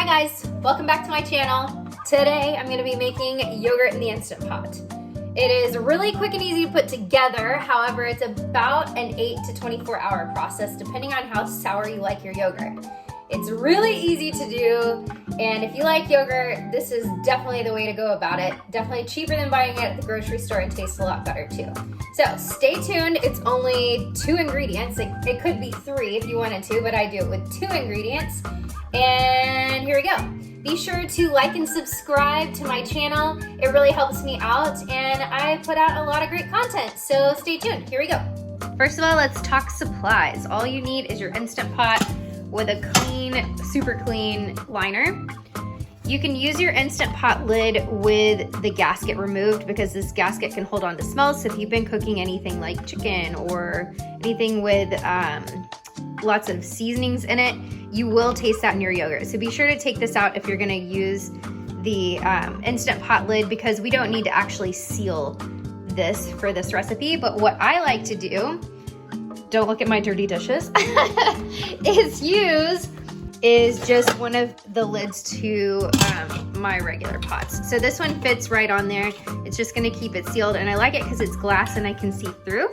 guys, welcome back to my channel. Today I'm going to be making yogurt in the Instant Pot. It is really quick and easy to put together, however it's about an 8 to 24 hour process depending on how sour you like your yogurt. It's really easy to do, and if you like yogurt, this is definitely the way to go about it. Definitely cheaper than buying it at the grocery store and tastes a lot better too. So stay tuned, it's only 2 ingredients. It could be 3 if you wanted to, but I do it with 2 ingredients. And here we go. Be sure to like and subscribe to my channel. It really helps me out, and I put out a lot of great content, so stay tuned. Here we go. First of all, let's talk supplies. All you need is your Instant Pot with a clean, super clean liner. You can use your Instant Pot lid with the gasket removed because this gasket can hold on to smells. So if you've been cooking anything like chicken or anything with lots of seasonings in it, you will taste that in your yogurt. So be sure to take this out if you're gonna use the Instant Pot lid, because we don't need to actually seal this for this recipe. But what I like to do, don't look at my dirty dishes, is just one of the lids to my regular pots. So this one fits right on there. It's just gonna keep it sealed, and I like it because it's glass and I can see through.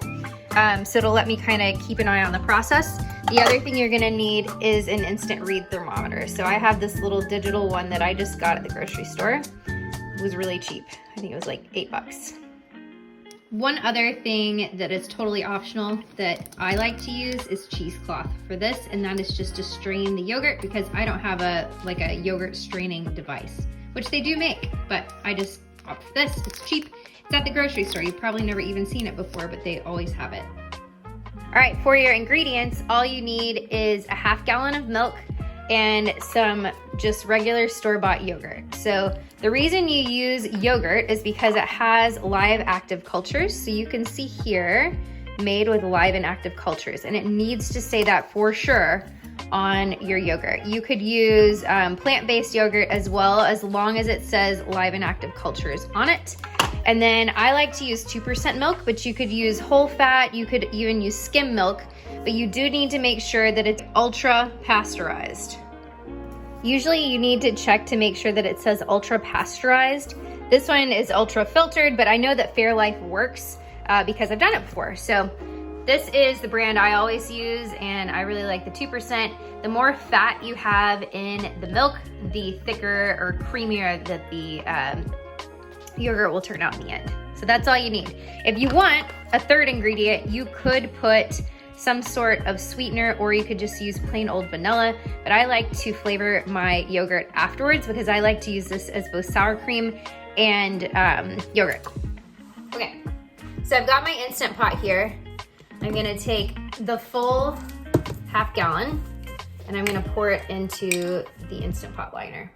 So it'll let me kind of keep an eye on the process. The other thing you're gonna need is an instant read thermometer. So I have this little digital one that I just got at the grocery store. It was really cheap. I think it was like $8. One other thing that is totally optional that I like to use is cheesecloth for this, and that is just to strain the yogurt because I don't have a yogurt straining device, which they do make, but I just opt for this. It's cheap. It's at the grocery store. You've probably never even seen it before, but they always have it. All right, for your ingredients, all you need is a half gallon of milk and some just regular store-bought yogurt. So the reason you use yogurt is because it has live active cultures. So you can see here, made with live and active cultures, and it needs to say that for sure on your yogurt. You could use plant-based yogurt as well, as long as it says live and active cultures on it. And then I like to use 2% milk, but you could use whole fat, you could even use skim milk, but you do need to make sure that it's ultra pasteurized. Usually you need to check to make sure that it says ultra pasteurized. This one is ultra filtered, but I know that Fairlife works because I've done it before. So this is the brand I always use, and I really like the 2%. The more fat you have in the milk, the thicker or creamier that the yogurt will turn out in the end. So that's all you need. If you want a third ingredient, you could put some sort of sweetener, or you could just use plain old vanilla, but I like to flavor my yogurt afterwards because I like to use this as both sour cream and yogurt. Okay, so I've got my Instant Pot here. I'm gonna take the full half gallon and I'm gonna pour it into the Instant Pot liner.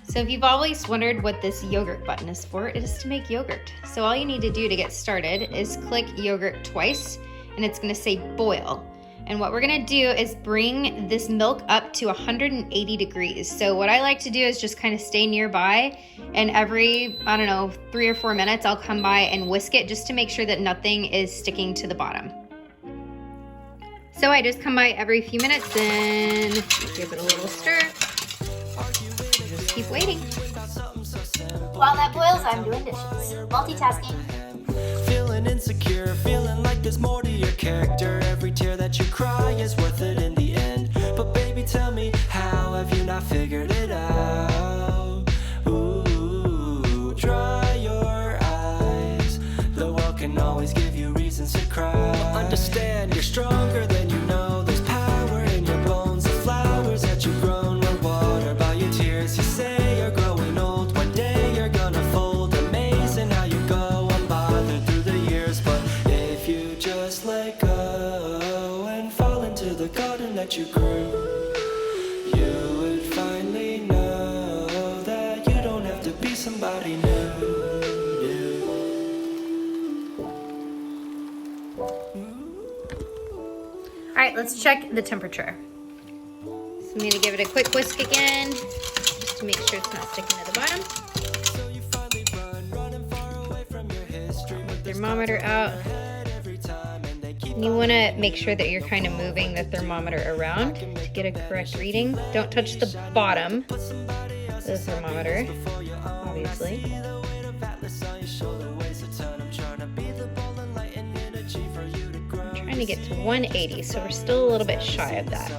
So if you've always wondered what this yogurt button is for, it is to make yogurt. So all you need to do to get started is click yogurt twice, and it's gonna say boil. And what we're gonna do is bring this milk up to 180 degrees. So what I like to do is just kind of stay nearby, and every, I don't know, 3 or 4 minutes, I'll come by and whisk it just to make sure that nothing is sticking to the bottom. So I just come by every few minutes and give it a little stir. Just keep waiting. While that boils, I'm doing dishes. Multitasking. Feeling insecure, feeling like there's more to your character. Every tear that you cry is worth it in the end. But baby, tell me, how have you not figured it out? Ooh, dry your eyes. The world can always give you reasons to cry. But understand, you're stronger than you know. There's power in your bones. The flowers that you've grown will water by your tears. You say you're growing old, one day you're gonna fold. Amazing how you go unbothered through the years. But if you just let go and fall into the garden that you grew, you would finally know that you don't have to be somebody new. All right, let's check the temperature. So I'm gonna give it a quick whisk again, just to make sure it's not sticking to the bottom. Thermometer out. And you want to make sure that you're kind of moving the thermometer around to get a correct reading. Don't touch the bottom of the thermometer, obviously. I'm trying to get to 180, so we're still a little bit shy of that.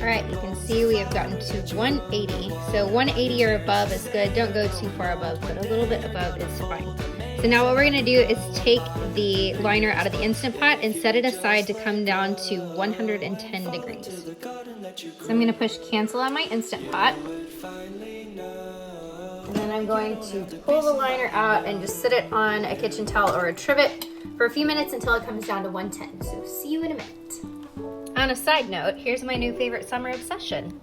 All right, you can see we have gotten to 180. So 180 or above is good. Don't go too far above, but a little bit above is fine. So now what we're gonna do is take the liner out of the Instant Pot and set it aside to come down to 110 degrees. So I'm gonna push cancel on my Instant Pot. And then I'm going to pull the liner out and just sit it on a kitchen towel or a trivet for a few minutes until it comes down to 110. So see you in a minute. On a side note, here's my new favorite summer obsession.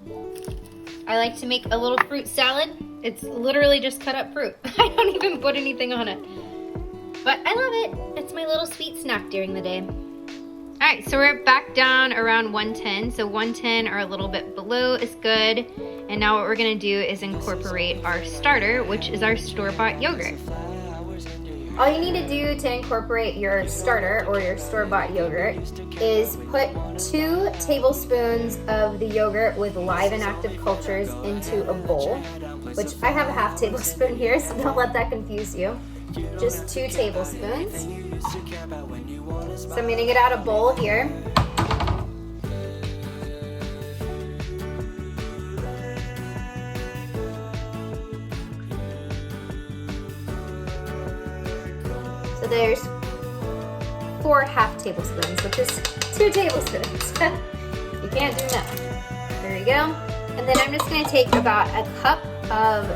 I like to make a little fruit salad. It's literally just cut up fruit. I don't even put anything on it. But I love it. It's my little sweet snack during the day. All right, so we're back down around 110. So 110 or a little bit below is good. And now what we're gonna do is incorporate our starter, which is our store-bought yogurt. All you need to do to incorporate your starter or your store-bought yogurt is put 2 tablespoons of the yogurt with live and active cultures into a bowl, which I have a half tablespoon here, so don't let that confuse you. Just 2 tablespoons. So I'm gonna get out a bowl here. So there's 4 half tablespoons, which is 2 tablespoons. You can't do that. There you go. And then I'm just gonna take about a cup of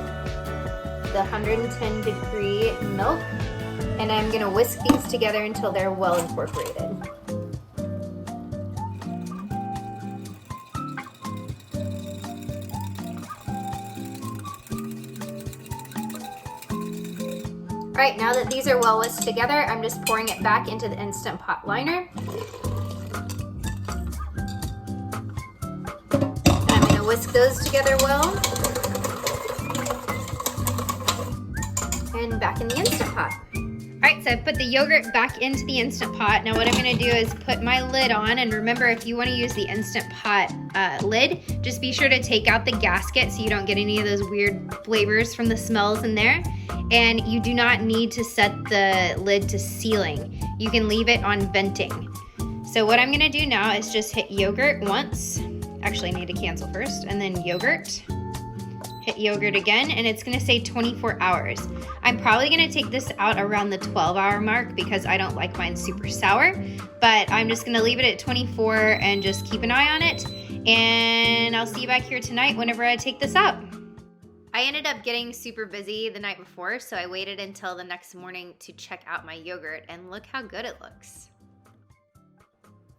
the 110 degree milk, and I'm gonna whisk these together until they're well incorporated. All right, now that these are well whisked together, I'm just pouring it back into the Instant Pot liner. And I'm gonna whisk those together well. And back in the Instant Pot. All right, so I've put the yogurt back into the Instant Pot. Now what I'm gonna do is put my lid on, and remember, if you wanna use the Instant Pot lid, just be sure to take out the gasket so you don't get any of those weird flavors from the smells in there. And you do not need to set the lid to sealing. You can leave it on venting. So what I'm gonna do now is just hit yogurt once. Actually, I need to cancel first, and then yogurt. Hit yogurt again, and it's gonna say 24 hours. I'm probably gonna take this out around the 12-hour mark because I don't like mine super sour, but I'm just gonna leave it at 24 and just keep an eye on it. And I'll see you back here tonight whenever I take this out. I ended up getting super busy the night before, so I waited until the next morning to check out my yogurt, and look how good it looks.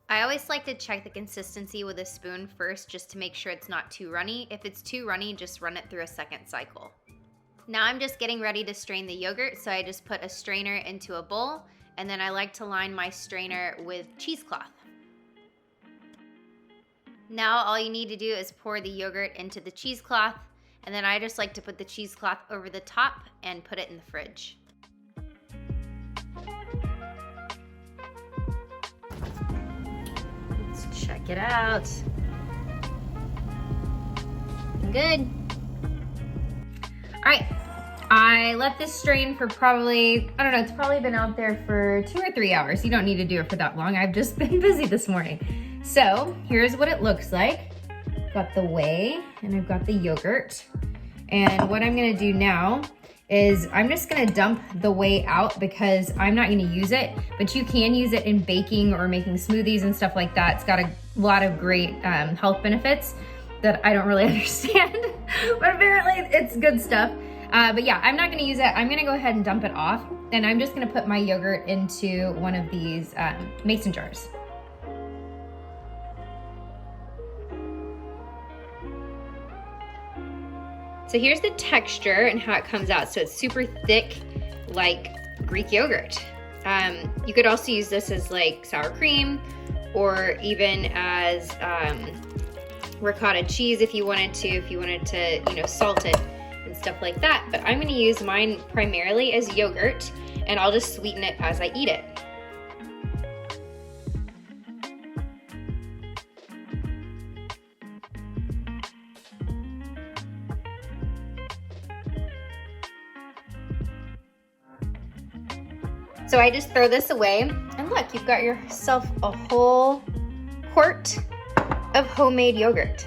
I always like to check the consistency with a spoon first just to make sure it's not too runny. If it's too runny, just run it through a second cycle. Now I'm just getting ready to strain the yogurt, so I just put a strainer into a bowl, and then I like to line my strainer with cheesecloth. Now all you need to do is pour the yogurt into the cheesecloth, and then I just like to put the cheesecloth over the top and put it in the fridge. Let's check it out. Good. All right, I let this strain for probably, I don't know, it's probably been out there for 2 or 3 hours. You don't need to do it for that long. I've just been busy this morning. So here's what it looks like. Got the whey and I've got the yogurt. And what I'm gonna do now is I'm just gonna dump the whey out because I'm not gonna use it, but you can use it in baking or making smoothies and stuff like that. It's got a lot of great health benefits that I don't really understand, but apparently it's good stuff. But yeah, I'm not gonna use it. I'm gonna go ahead and dump it off, and I'm just gonna put my yogurt into one of these mason jars. So here's the texture and how it comes out. So it's super thick, like Greek yogurt. You could also use this as like sour cream, or even as ricotta cheese if you wanted to, you know, salt it and stuff like that. But I'm gonna use mine primarily as yogurt, and I'll just sweeten it as I eat it. So I just throw this away, and look, you've got yourself a whole quart of homemade yogurt.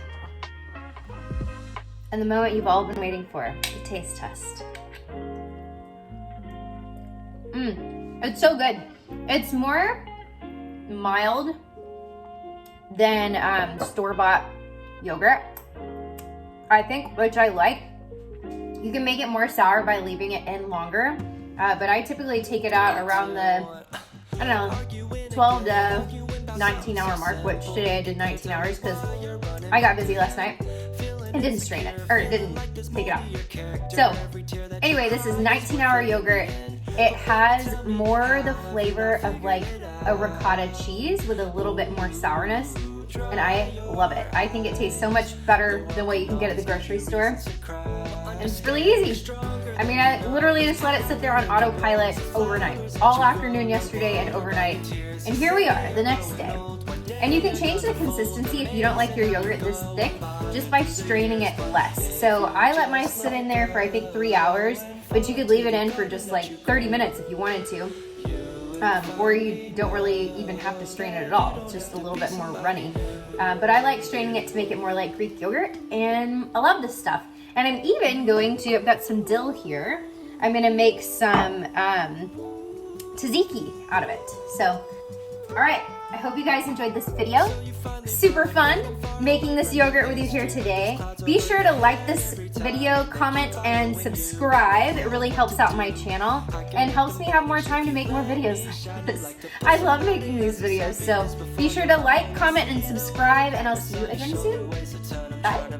And the moment you've all been waiting for, the taste test. It's so good. It's more mild than store-bought yogurt, I think, which I like. You can make it more sour by leaving it in longer, but I typically take it out around the, 12 to 19 hour mark, which today I did 19 hours because I got busy last night and didn't strain it, or didn't take it out. So anyway, this is 19-hour yogurt. It has more the flavor of like a ricotta cheese with a little bit more sourness, and I love it. I think it tastes so much better than what you can get at the grocery store. And it's really easy. I mean, I literally just let it sit there on autopilot overnight, all afternoon yesterday and overnight. And here we are, the next day. And you can change the consistency if you don't like your yogurt this thick, just by straining it less. So I let mine sit in there for I think 3 hours, but you could leave it in for just like 30 minutes if you wanted to. Or you don't really even have to strain it at all. It's just a little bit more runny. But I like straining it to make it more like Greek yogurt, and I love this stuff. And I'm even going to, I've got some dill here. I'm gonna make some tzatziki out of it. So, all right, I hope you guys enjoyed this video. Super fun making this yogurt with you here today. Be sure to like this video, comment, and subscribe. It really helps out my channel and helps me have more time to make more videos like this. I love making these videos, so be sure to like, comment, and subscribe, and I'll see you again soon. Bye.